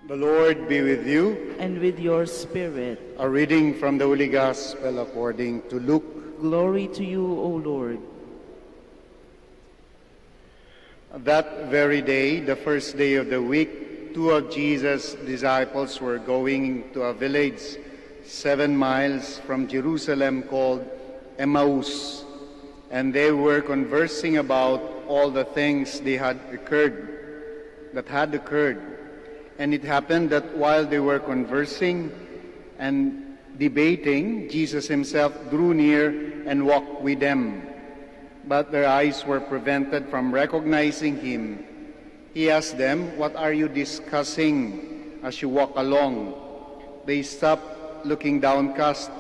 The Lord be with you. And with your spirit. A reading from the Holy Gospel according to Luke. Glory to you, O Lord. That very day, the first day of the week, two of Jesus' disciples were going to a village 7 miles from Jerusalem called Emmaus, and they were conversing about all the things that had occurred. And it happened that while they were conversing and debating, Jesus himself drew near and walked with them. But their eyes were prevented from recognizing him. He asked them, "What are you discussing as you walk along?" They stopped, looking downcast.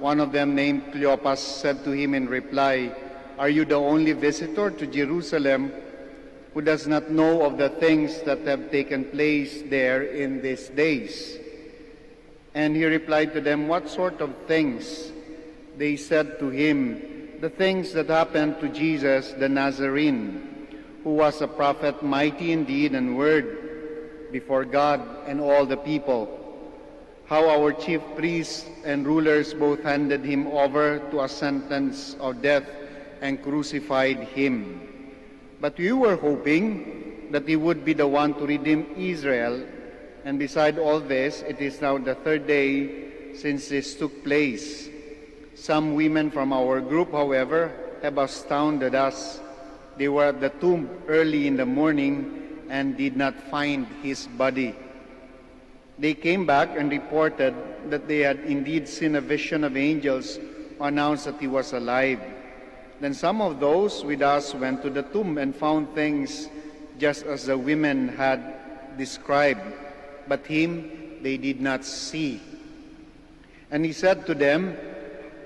One of them, named Cleopas, said to him in reply, "Are you the only visitor to Jerusalem who does not know of the things that have taken place there in these days?" And he replied to them, "What sort of things?" They said to him, "The things that happened to Jesus the Nazarene, who was a prophet, mighty in deed and word before God and all the people. How our chief priests and rulers both handed him over to a sentence of death and crucified him. But we were hoping that he would be the one to redeem Israel. And beside all this, it is now the third day since this took place. Some women from our group, however, have astounded us. They were at the tomb early in the morning and did not find his body. They came back and reported that they had indeed seen a vision of angels who announced that he was alive. Then some of those with us went to the tomb and found things just as the women had described, but him they did not see." And he said to them,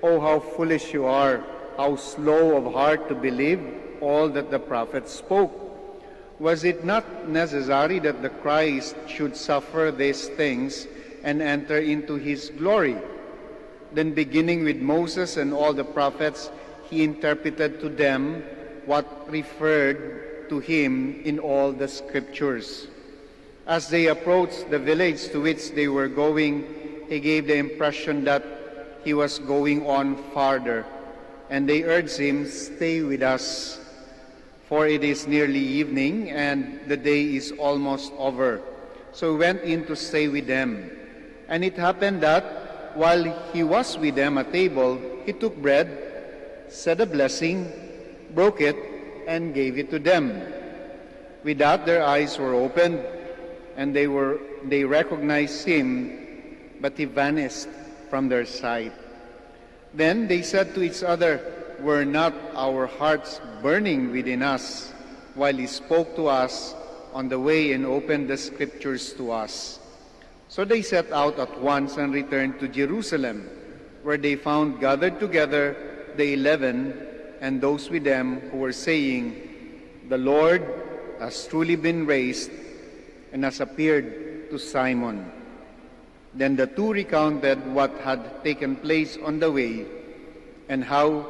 "Oh, how foolish you are, how slow of heart to believe all that the prophets spoke. Was it not necessary that the Christ should suffer these things and enter into his glory?" Then beginning with Moses and all the prophets, he interpreted to them what referred to him in all the scriptures. As they approached the village to which they were going, he gave the impression that he was going on farther, and they urged him, "Stay with us, for it is nearly evening and the day is almost over." So he went in to stay with them. And it happened that while he was with them at table, he took bread, said a blessing, broke it, and gave it to them. With that, their eyes were opened, and they recognized him, but he vanished from their sight. Then they said to each other, "Were not our hearts burning within us while he spoke to us on the way and opened the scriptures to us?" So they set out at once and returned to Jerusalem, where they found gathered together the 11 and those with them who were saying, "The Lord has truly been raised and has appeared to Simon." Then the two recounted what had taken place on the way and how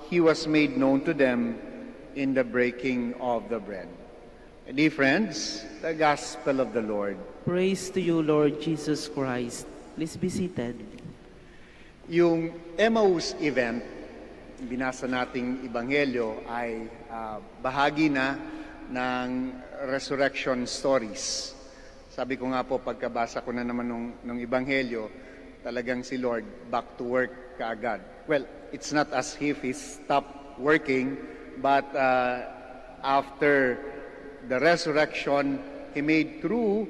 he was made known to them in the breaking of the bread. Dear friends, the Gospel of the Lord. Praise to you, Lord Jesus Christ. Please be seated. Yung Emmaus event, binasa nating Ebanghelyo, ay bahagi na ng resurrection stories. Sabi ko nga po, pagkabasa ko na naman ng Ebanghelyo, talagang si Lord back to work kaagad. Well, it's not as if he stopped working, but after the resurrection, he made true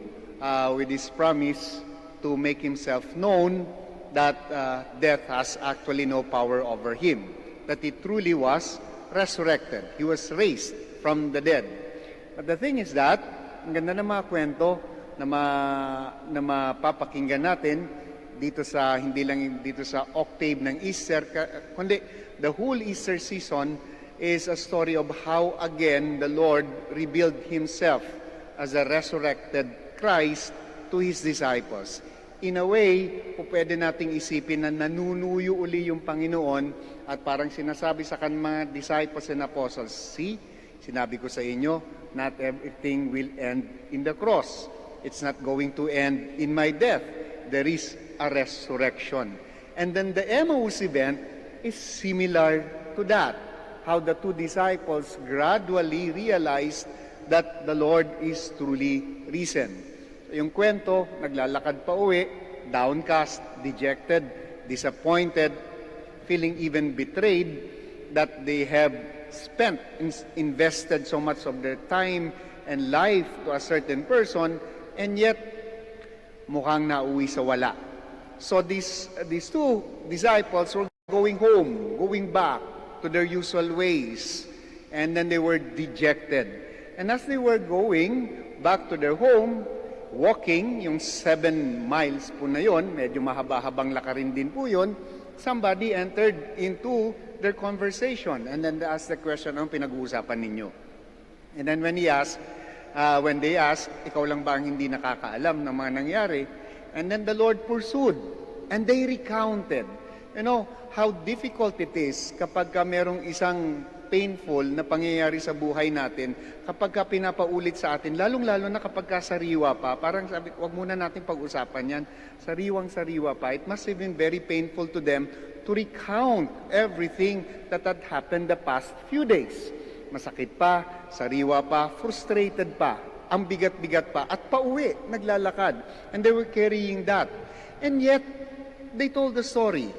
with his promise to make himself known that death has actually no power over him, that he truly was resurrected. He was raised from the dead. But the thing is that, ang ganda ng mga kwento na mapapakinggan natin dito sa, hindi lang dito sa Octave ng Easter, kundi the whole Easter season is a story of how again the Lord revealed himself as a resurrected Christ to his disciples. In a way, pwede nating isipin na nanunuyo uli yung Panginoon at parang sinasabi sa kanang mga disciples and apostles, "See, sinabi ko sa inyo, not everything will end in the cross." It's not going to end in my death. There is a resurrection. And then the Emmaus event is similar to that. How the two disciples gradually realized that the Lord is truly risen. So yung kwento, naglalakad pa uwi, downcast, dejected, disappointed, feeling even betrayed that they have spent, invested so much of their time and life to a certain person, and yet mukhang nauwi sa wala. So these two disciples were going home, going back to their usual ways, and then they were dejected. And as they were going back to their home, walking, yung 7 miles po na yun, medyo mahaba-habang lakarin din po yun, somebody entered into their conversation. And then they asked the question, anong pinag-uusapan ninyo? And then when they asked, ikaw lang ba ang hindi nakakaalam ng mga nangyari? And then the Lord pursued, and they recounted. You know, how difficult it is kapag merong isang painful na pangyayari sa buhay natin, kapag pinapaulit sa atin, lalong-lalo na kapag sariwa pa, parang sabi, wag muna natin pag-usapan yan, sariwang-sariwa pa. It must have been very painful to them to recount everything that had happened the past few days. Masakit pa, sariwa pa, frustrated pa, ang bigat-bigat pa, at pauwi, naglalakad. And they were carrying that. And yet, they told the story.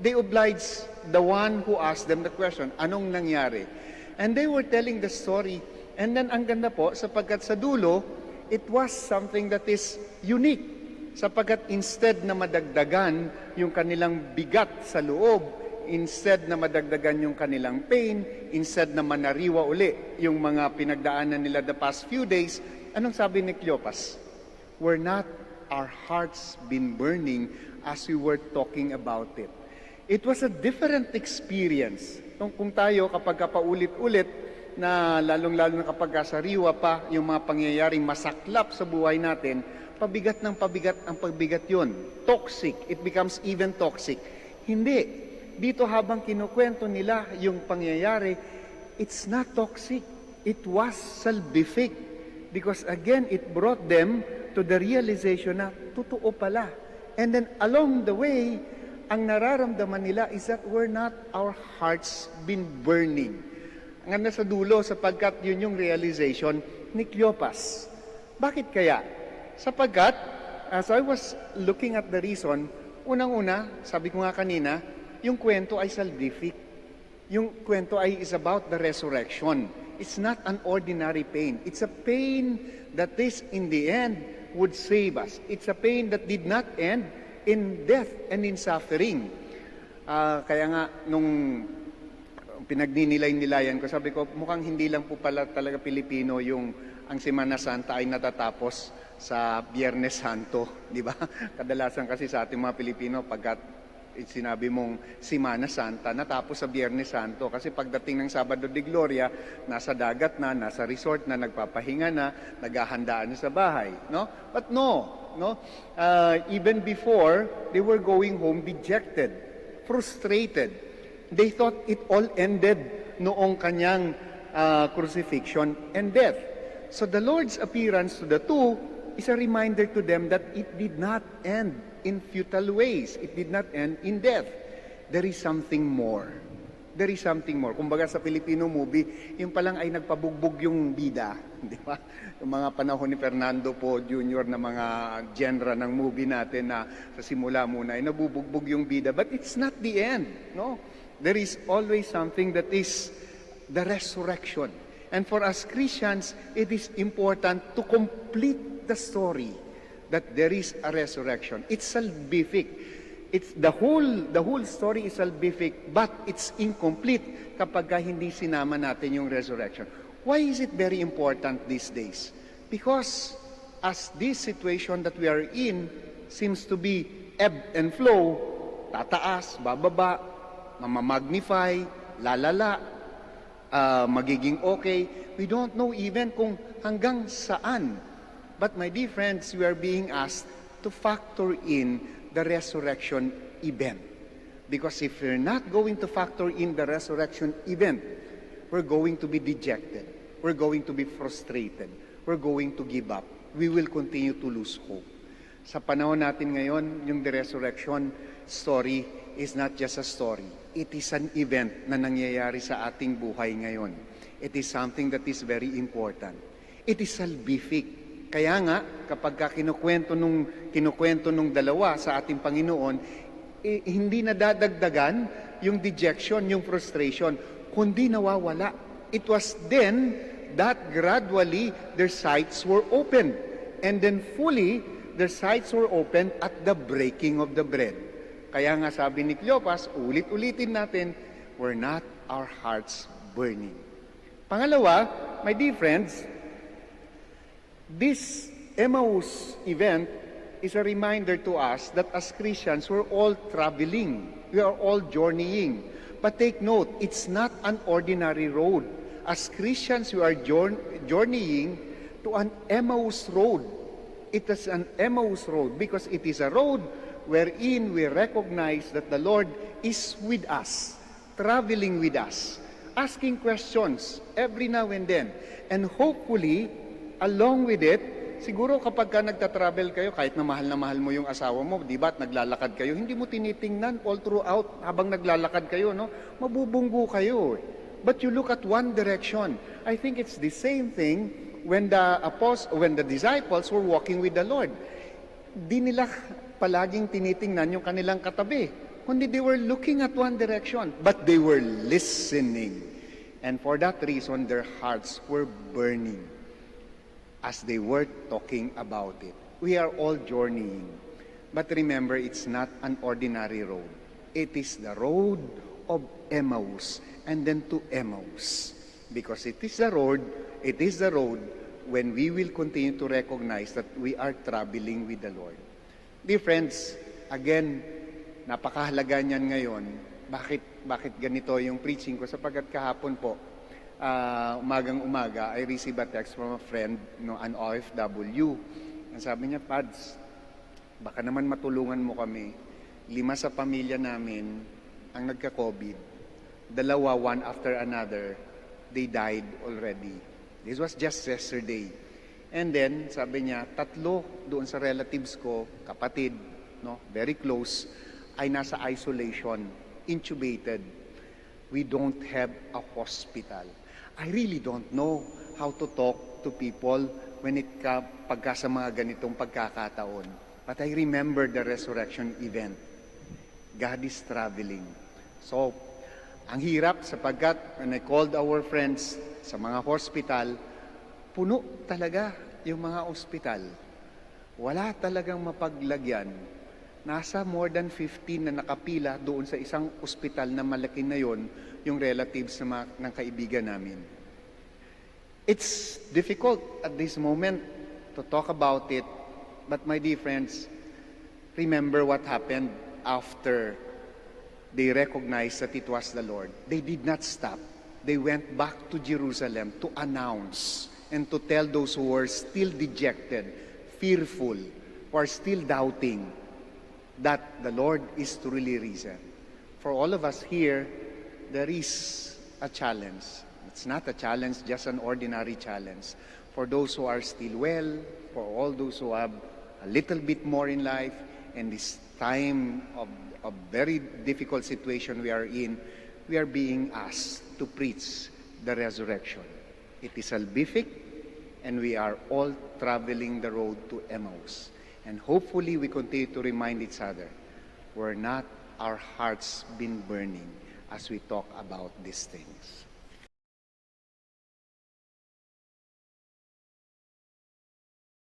They obliged the one who asked them the question, anong nangyari? And they were telling the story. And then ang ganda po, sapagkat sa dulo, it was something that is unique. Sapagkat instead na madagdagan yung kanilang bigat sa loob, instead na madagdagan yung kanilang pain, instead na manariwa uli yung mga pinagdaanan nila the past few days, anong sabi ni Cleopas? Were not our hearts been burning as we were talking about it? It was a different experience. Kung tayo kapag paulit-ulit na lalong-lalo na kapag sariwa pa yung mga pangyayaring masaklap sa buhay natin, pabigat ng pabigat ang pagbigat yun. Toxic. It becomes even toxic. Hindi. Dito habang kinukwento nila yung pangyayari, it's not toxic. It was salvific. Because again, it brought them to the realization na totoo pala. And then along the way, ang nararamdaman nila is that we're not our hearts been burning. Ang nasa dulo sapagkat yun yung realization ni Cleopas. Bakit kaya? Sapagkat, as I was looking at the reason, unang-una, sabi ko nga kanina, yung kwento ay salvific. Yung kwento ay is about the resurrection. It's not an ordinary pain. It's a pain that is in the end would save us. It's a pain that did not end in death and in suffering. Kaya nga, nung pinagnilay-nilayan ko, sabi ko, mukhang hindi lang po pala talaga Pilipino yung ang Semana Santa ay natatapos sa Biyernes Santo, di ba? Kadalasan kasi sa ating mga Pilipino, pagkat sinabi mong Semana Santa, natapos sa Biyernes Santo. Kasi pagdating ng Sabado de Gloria, nasa dagat na, nasa resort na, nagpapahinga na, naghahandaan na sa bahay. No? But no. Even before, they were going home dejected, frustrated. They thought it all ended noong kanyang crucifixion and death. So the Lord's appearance to the two is a reminder to them that it did not end in futile ways. It did not end in death. There is something more. There is something more. Kumbaga sa Filipino movie, yung palang ay nagpabugbog yung bida. Di ba? Yung mga panahon ni Fernando Po Jr. na mga genre ng movie natin na sa simula muna ay nabubugbog yung bida. But it's not the end. No? There is always something that is the resurrection. And for us Christians, it is important to complete the story that there is a resurrection. It's salvific. It's the whole story is salvific, but it's incomplete kapag hindi sinama natin yung resurrection. Why is it very important these days? Because as this situation that we are in seems to be ebb and flow, tataas, bababa, mamamagnify, lalala, magiging okay. We don't know even kung hanggang saan. But my dear friends, we are being asked to factor in the resurrection event. Because if we're not going to factor in the resurrection event, we're going to be dejected. We're going to be frustrated. We're going to give up. we will continue to lose hope. Sa panahon natin ngayon, yung the resurrection story is not just a story. It is an event na nangyayari sa ating buhay ngayon. It is something that is very important. It is salvific. Kaya nga, kapag kinukwento nung dalawa sa ating Panginoon, hindi nadadagdagan yung dejection, yung frustration, kundi nawawala. It was then that gradually their sights were opened. And then fully, their sights were opened at the breaking of the bread. Kaya nga sabi ni Cleopas, ulit-ulitin natin, were not our hearts burning. Pangalawa, my dear friends, this Emmaus event is a reminder to us that as Christians, we're all traveling. We are all journeying. But take note, it's not an ordinary road. As Christians, we are journeying to an Emmaus road. It is an Emmaus road because it is a road wherein we recognize that the Lord is with us, traveling with us, asking questions every now and then. And hopefully, along with it, siguro kapag ka nagta-travel kayo, kahit na mahal mo yung asawa mo, di ba, at naglalakad kayo, hindi mo tinitingnan all throughout habang naglalakad kayo, no? Mabubunggo kayo. But you look at one direction. I think it's the same thing when the disciples were walking with the Lord. Di nila palaging tinitingnan yung kanilang katabi, kundi they were looking at one direction, but they were listening. And for that reason, their hearts were burning as they were talking about it. We are all journeying. But remember, it's not an ordinary road. It is the road of Emmaus and then to Emmaus. Because it is the road when we will continue to recognize that we are traveling with the Lord. Dear friends, again, napakahalaga niyan ngayon. Bakit ganito yung preaching ko? Sapagkat kahapon po, umagang-umaga, I received a text from a friend, an OFW. Ang sabi niya, Pads, baka naman matulungan mo kami. 5 sa pamilya namin ang nagka-COVID. 2, one after another, they died already. This was just yesterday. And then, sabi niya, 3 doon sa relatives ko, kapatid, very close, ay nasa isolation, intubated. We don't have a hospital. I really don't know how to talk to people when pagka sa mga ganitong pagkakataon. But I remember the resurrection event. God is traveling. So, ang hirap sapagkat when I called our friends sa mga hospital, puno talaga yung mga ospital. Wala talagang mapaglagyan. Nasa more than 15 na nakapila doon sa isang ospital na malaki na yon, yung relatives ng kaibigan namin. It's difficult at this moment to talk about it, but my dear friends, remember what happened after they recognized that it was the Lord. They did not stop. They went back to Jerusalem to announce and to tell those who were still dejected, fearful, who are still doubting that the Lord is truly risen. For all of us here, there is a challenge. It's not a challenge, just an ordinary challenge. For those who are still well, for all those who have a little bit more in life, and this time of a very difficult situation we are in, we are being asked to preach the resurrection. It is salvific, and we are all traveling the road to Emmaus. And hopefully we continue to remind each other, we're not our hearts been burning as we talk about these things.